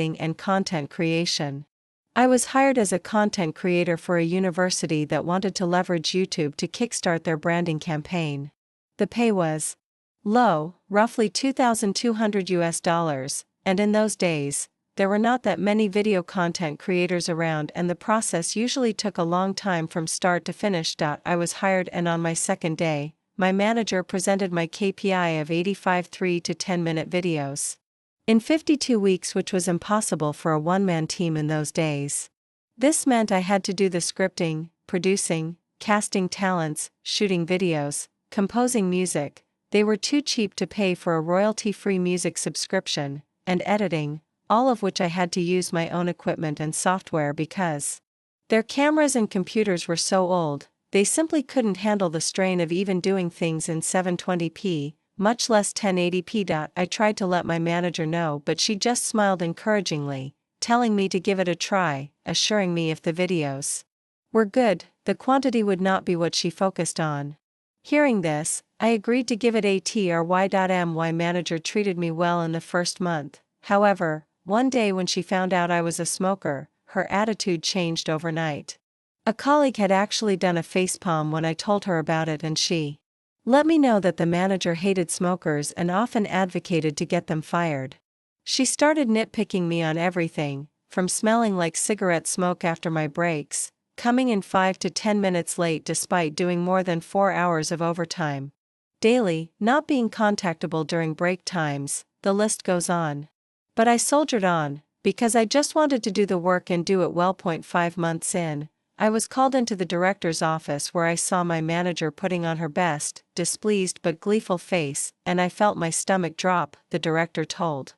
and content creation. I was hired as a content creator for a university that wanted to leverage YouTube to kickstart their branding campaign. The pay was low, roughly $2,200, and in those days, there were not that many video content creators around, and the process usually took a long time from start to finish. I was hired, and on my second day, my manager presented my KPI of 85 3 to 10-minute videos in 52 weeks, which was impossible for a one-man team in those days. This meant I had to do the scripting, producing, casting talents, shooting videos, composing music. They were too cheap to pay for a royalty-free music subscription, and editing, all of which I had to use my own equipment and software because their cameras and computers were so old, they simply couldn't handle the strain of even doing things in 720p, much less 1080p. I tried to let my manager know, but she just smiled encouragingly, telling me to give it a try, assuring me if the videos were good, the quantity would not be what she focused on. Hearing this, I agreed to give it a try. My manager treated me well in the first month. However, one day when she found out I was a smoker, her attitude changed overnight. A colleague had actually done a facepalm when I told her about it, and she let me know that the manager hated smokers and often advocated to get them fired. She started nitpicking me on everything, from smelling like cigarette smoke after my breaks, coming in 5 to 10 minutes late despite doing more than 4 hours of overtime daily, not being contactable during break times, the list goes on. But I soldiered on, because I just wanted to do the work and do it well. 5 months in, I was called into the director's office where I saw my manager putting on her best, displeased but gleeful face, and I felt my stomach drop. The director told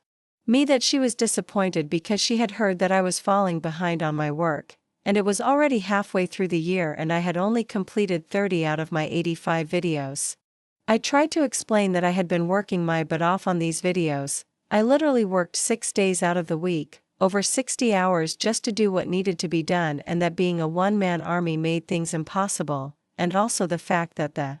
me that she was disappointed because she had heard that I was falling behind on my work, and it was already halfway through the year and I had only completed 30 out of my 85 videos. I tried to explain that I had been working my butt off on these videos. I literally worked 6 days out of the week, over 60 hours just to do what needed to be done, and that being a one-man army made things impossible, and also the fact that the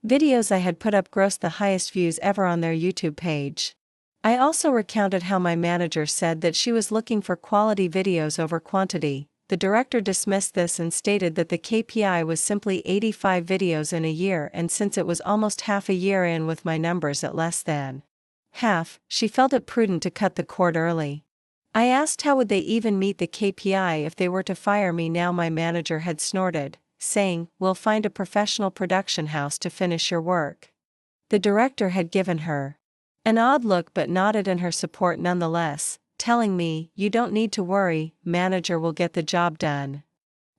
videos I had put up grossed the highest views ever on their YouTube page. I also recounted how my manager said that she was looking for quality videos over quantity. The director dismissed this and stated that the KPI was simply 85 videos in a year, and since it was almost half a year in with my numbers at less than half, she felt it prudent to cut the cord early. I asked how would they even meet the KPI if they were to fire me now. My manager had snorted, saying, "We'll find a professional production house to finish your work." The director had given her an odd look but nodded in her support nonetheless, telling me, "You don't need to worry, manager will get the job done."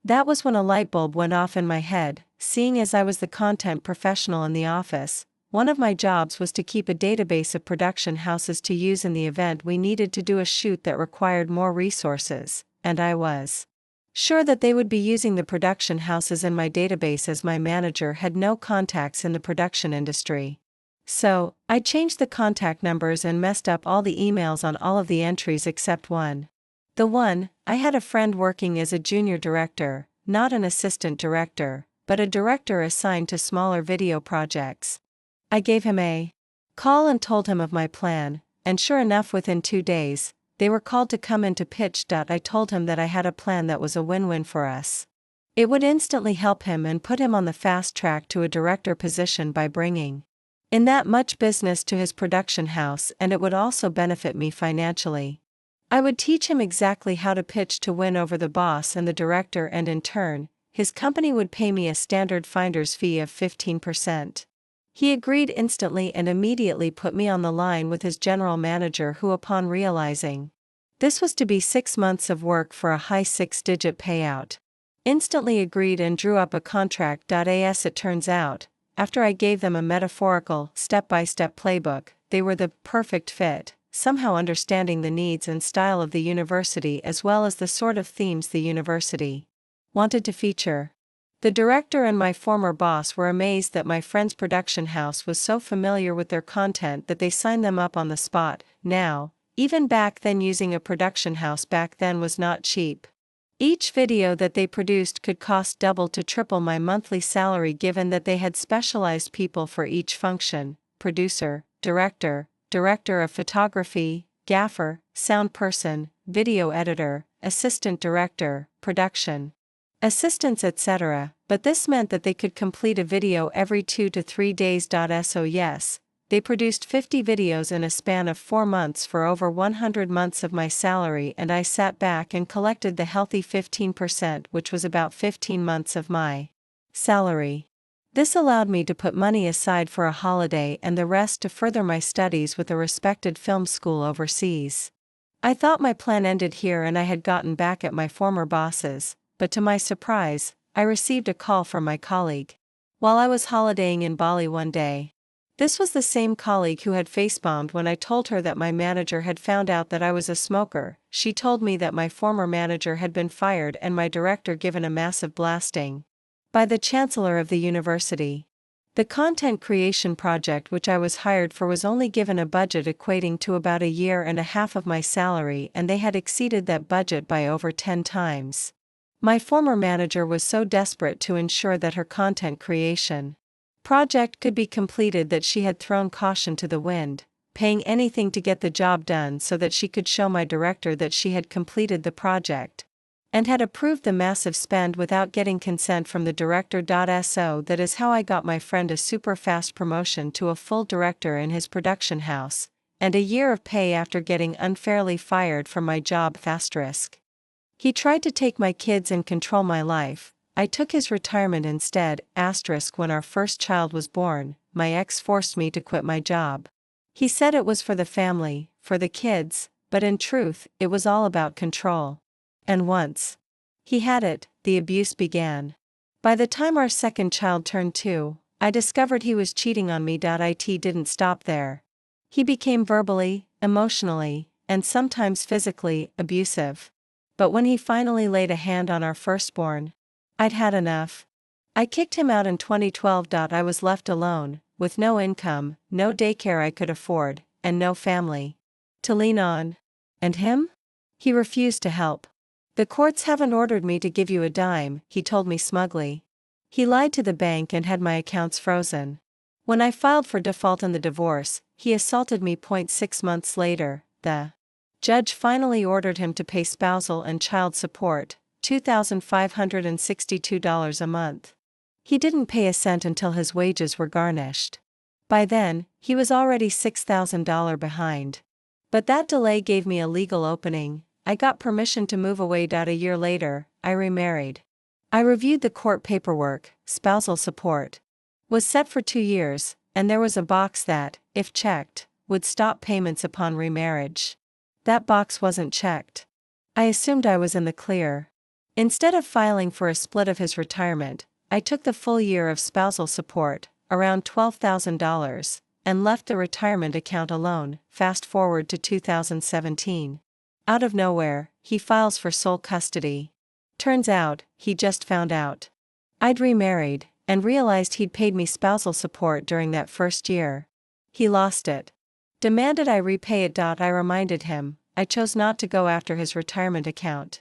That was when a light bulb went off in my head, seeing as I was the content professional in the office. One of my jobs was to keep a database of production houses to use in the event we needed to do a shoot that required more resources, and I was sure that they would be using the production houses in my database as my manager had no contacts in the production industry. So, I changed the contact numbers and messed up all the emails on all of the entries except one. The one, I had a friend working as a junior director, not an assistant director, but a director assigned to smaller video projects. I gave him a call and told him of my plan, and sure enough within 2 days, they were called to come in to pitch. I told him that I had a plan that was a win-win for us. It would instantly help him and put him on the fast track to a director position by bringing in that much business to his production house, and it would also benefit me financially. I would teach him exactly how to pitch to win over the boss and the director, and in turn, his company would pay me a standard finder's fee of 15%. He agreed instantly and immediately put me on the line with his general manager, who, upon realizing this was to be 6 months of work for a high 6-digit payout, instantly agreed and drew up a contract. As it turns out, after I gave them a metaphorical, step-by-step playbook, they were the perfect fit, somehow understanding the needs and style of the university as well as the sort of themes the university wanted to feature. The director and my former boss were amazed that my friend's production house was so familiar with their content that they signed them up on the spot. Now, even back then, using a production house back then was not cheap. Each video that they produced could cost double to triple my monthly salary, given that they had specialized people for each function: producer, director, director of photography, gaffer, sound person, video editor, assistant director, production assistants, etc., but this meant that they could complete a video every 2 to 3 days. So yes, they produced 50 videos in a span of 4 months for over 100 months of my salary, and I sat back and collected the healthy 15%, which was about 15 months of my salary. This allowed me to put money aside for a holiday and the rest to further my studies with a respected film school overseas. I thought my plan ended here and I had gotten back at my former bosses, but to my surprise, I received a call from my colleague. While I was holidaying in Bali one day. This was the same colleague who had facebombed when I told her that my manager had found out that I was a smoker. She told me that my former manager had been fired and my director given a massive blasting by the chancellor of the university. The content creation project which I was hired for was only given a budget equating to about a year and a half of my salary, and they had exceeded that budget by over 10 times. My former manager was so desperate to ensure that her content creation project could be completed that she had thrown caution to the wind, paying anything to get the job done so that she could show my director that she had completed the project and had approved the massive spend without getting consent from the director. So that is how I got my friend a super fast promotion to a full director in his production house, and a year of pay after getting unfairly fired from my job. He tried to take my kids and control my life. I took his retirement instead. When our first child was born, my ex forced me to quit my job. He said it was for the family, for the kids, but in truth, it was all about control. And once he had it, the abuse began. By the time our second child turned 2, I discovered he was cheating on me. It didn't stop there. He became verbally, emotionally, and sometimes physically abusive. But when he finally laid a hand on our firstborn, I'd had enough. I kicked him out in 2012. I was left alone, with no income, no daycare I could afford, and no family to lean on. And him? He refused to help. The courts haven't ordered me to give you a dime, he told me smugly. He lied to the bank and had my accounts frozen. When I filed for default on the divorce, he assaulted me. 6 months later, the judge finally ordered him to pay spousal and child support, $2,562 a month. He didn't pay a cent until his wages were garnished. By then, he was already $6,000 behind. But that delay gave me a legal opening. I got permission to move away. A year later, I remarried. I reviewed the court paperwork. Spousal support was set for 2 years, and there was a box that, if checked, would stop payments upon remarriage. That box wasn't checked. I assumed I was in the clear. Instead of filing for a split of his retirement, I took the full year of spousal support, around $12,000, and left the retirement account alone. Fast forward to 2017. Out of nowhere, he files for sole custody. Turns out, he just found out I'd remarried, and realized he'd paid me spousal support during that first year. He lost it. Demanded I repay it. I reminded him, I chose not to go after his retirement account.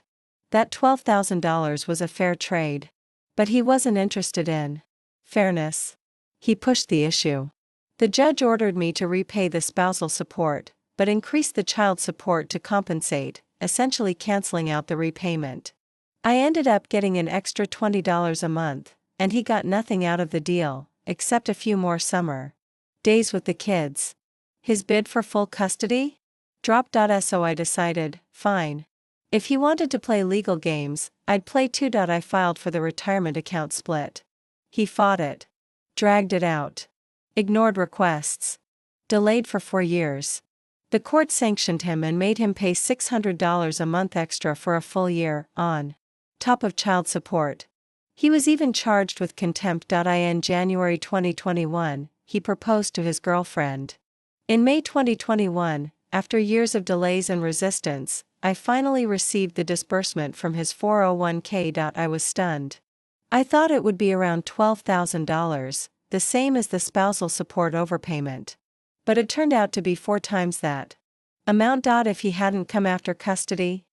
That $12,000 was a fair trade. But he wasn't interested in fairness. He pushed the issue. The judge ordered me to repay the spousal support, but increased the child support to compensate, essentially canceling out the repayment. I ended up getting an extra $20 a month, and he got nothing out of the deal, except a few more summer days with the kids. His bid for full custody? Dropped. So I decided, fine. If he wanted to play legal games, I'd play too. I filed for the retirement account split. He fought it. Dragged it out. Ignored requests. Delayed for 4 years. The court sanctioned him and made him pay $600 a month extra for a full year, on top of child support. He was even charged with contempt. In January 2021, he proposed to his girlfriend. In May 2021, after years of delays and resistance, I finally received the disbursement from his 401k. I was stunned. I thought it would be around $12,000, the same as the spousal support overpayment. But it turned out to be 4 times that amount. If he hadn't come after custody,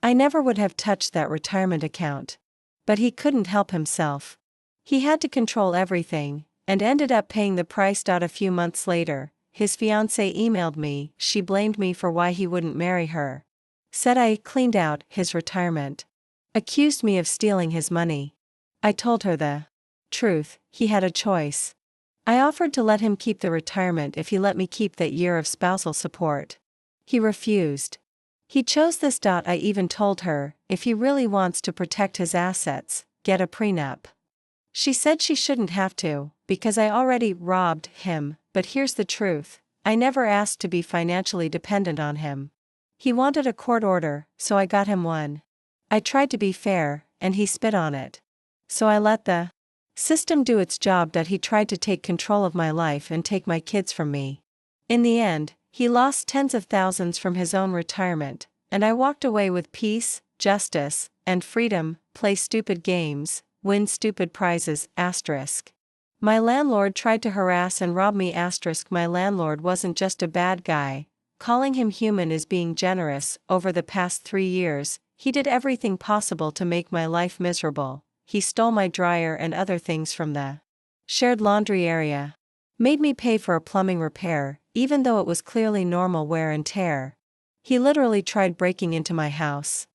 I never would have touched that retirement account. But he couldn't help himself. He had to control everything, and ended up paying the price. A few months later, his fiancée emailed me, she blamed me for why he wouldn't marry her. Said I cleaned out his retirement. Accused me of stealing his money. I told her the truth, he had a choice. I offered to let him keep the retirement if he let me keep that year of spousal support. He refused. He chose this. I even told her, if he really wants to protect his assets, get a prenup. She said she shouldn't have to, because I already robbed him, but here's the truth, I never asked to be financially dependent on him. He wanted a court order, so I got him one. I tried to be fair, and he spit on it. So I let the system do its job. He tried to take control of my life and take my kids from me. In the end, he lost tens of thousands from his own retirement, and I walked away with peace, justice, and freedom, play stupid games, win stupid prizes, asterisk. My landlord tried to harass and rob me, asterisk. My landlord wasn't just a bad guy. Calling him human is being generous. Over the past 3 years, he did everything possible to make my life miserable. He stole my dryer and other things from the shared laundry area. Made me pay for a plumbing repair, even though it was clearly normal wear and tear. He literally tried breaking into my house.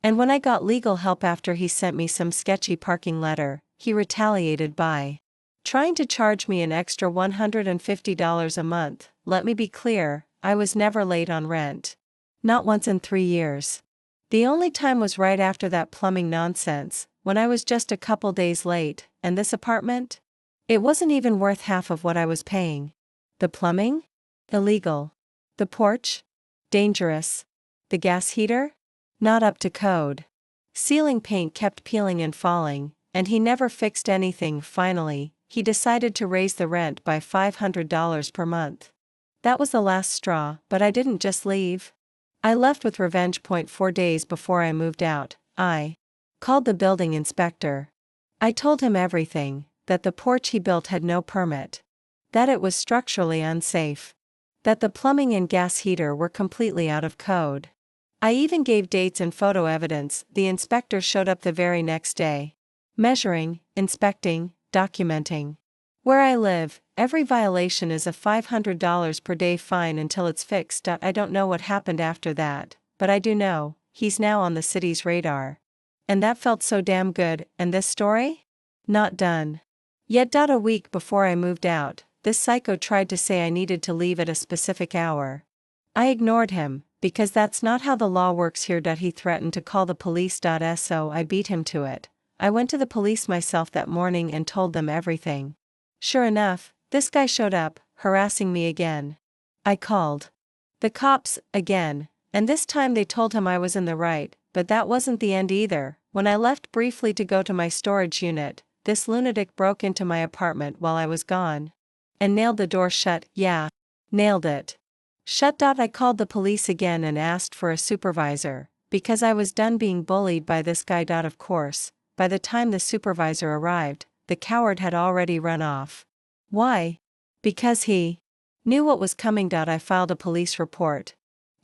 And when I got legal help after he sent me some sketchy parking letter, he retaliated by trying to charge me an extra $150 a month. Let me be clear, I was never late on rent. Not once in 3 years. The only time was right after that plumbing nonsense, when I was just a couple days late, and this apartment? It wasn't even worth half of what I was paying. The plumbing? Illegal. The porch? Dangerous. The gas heater? Not up to code. Ceiling paint kept peeling and falling, and he never fixed anything. Finally, he decided to raise the rent by $500 per month. That was the last straw, but I didn't just leave. I left with revenge. 4 days before I moved out, I called the building inspector. I told him everything, that the porch he built had no permit. That it was structurally unsafe. That the plumbing and gas heater were completely out of code. I even gave dates and photo evidence. The inspector showed up the very next day. Measuring, inspecting, documenting. Where I live, every violation is a $500 per day fine until it's fixed. I don't know what happened after that, but I do know, he's now on the city's radar. And that felt so damn good. And this story? Not done. Yet. A week before I moved out, this psycho tried to say I needed to leave at a specific hour. I ignored him, because that's not how the law works here. He threatened to call the police. So I beat him to it. I went to the police myself that morning and told them everything. Sure enough, this guy showed up, harassing me again. I called the cops again, and this time they told him I was in the right, but that wasn't the end either. When I left briefly to go to my storage unit, this lunatic broke into my apartment while I was gone. And nailed the door shut. Yeah. Nailed it. Shut. I called the police again and asked for a supervisor, because I was done being bullied by this guy. Of course, by the time the supervisor arrived, the coward had already run off. Why? Because he knew what was coming. I filed a police report.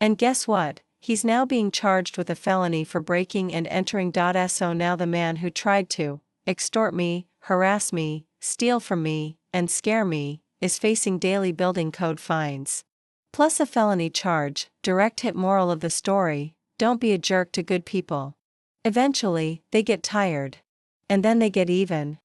And guess what? He's now being charged with a felony for breaking and entering. So now the man who tried to extort me, harass me, steal from me, and scare me, is facing daily building code fines. Plus a felony charge. Direct hit. Moral of the story, don't be a jerk to good people. Eventually, they get tired. And then they get even.